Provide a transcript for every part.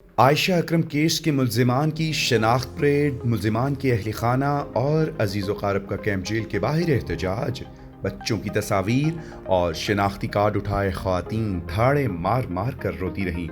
عائشہ اکرم case کے ملزمان کی شناخت پریڈ، ملزمان کے اہل خانہ اور عزیز و اقارب کا کیمپ جیل کے باہر احتجاج، بچوں کی تصاویر اور شناختی کارڈ اٹھائے خواتین دھاڑے مار مار کر روتی رہیں۔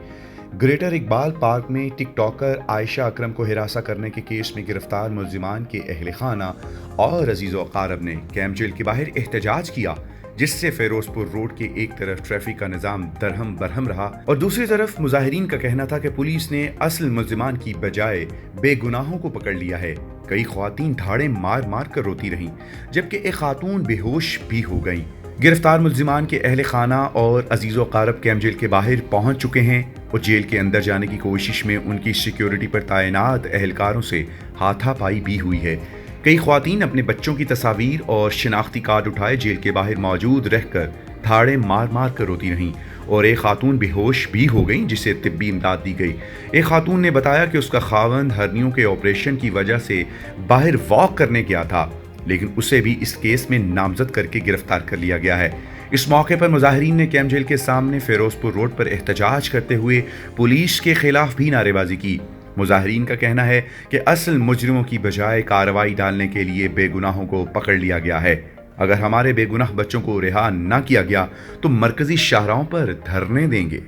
گریٹر اقبال پارک میں ٹک ٹاکر عائشہ اکرم کو ہراساں کرنے کے کیس میں گرفتار ملزمان کے اہل خانہ اور عزیز و اقارب نے کیمپ جیل کے باہر احتجاج کیا، جس سے فیروز پور روڈ کے ایک طرف ٹریفک کا نظام درہم برہم رہا اور دوسری طرف مظاہرین کا کہنا تھا کہ پولیس نے اصل ملزمان کی بجائے بے گناہوں کو پکڑ لیا ہے۔ کئی خواتین دھاڑے مار مار کر روتی رہیں، جبکہ ایک خاتون بے ہوش بھی ہو گئیں۔ گرفتار ملزمان کے اہل خانہ اور عزیز و اقارب کیمپ جیل کے باہر پہنچ چکے ہیں اور جیل کے اندر جانے کی کوشش میں ان کی سیکیورٹی پر تعینات اہلکاروں سے ہاتھا پائی بھی ہوئی ہے۔ کئی خواتین اپنے بچوں کی تصاویر اور شناختی کارڈ اٹھائے جیل کے باہر موجود رہ کر دھاڑے مار مار کر روتی رہیں اور ایک خاتون بے ہوش بھی ہو گئی جسے طبی امداد دی گئی۔ ایک خاتون نے بتایا کہ اس کا خاوند ہرنیوں کے آپریشن کی وجہ سے باہر واک کرنے گیا تھا، لیکن اسے بھی اس کیس میں نامزد کر کے گرفتار کر لیا گیا ہے۔ اس موقع پر مظاہرین نے کیمپ جیل کے سامنے فیروز پور روڈ پر احتجاج کرتے ہوئے پولیس کے خلاف بھی نعرے بازی کی۔ مظاہرین کا کہنا ہے کہ اصل مجرموں کی بجائے کارروائی ڈالنے کے لیے بے گناہوں کو پکڑ لیا گیا ہے۔ اگر ہمارے بے گناہ بچوں کو رہا نہ کیا گیا تو مرکزی شاہراہوں پر دھرنے دیں گے۔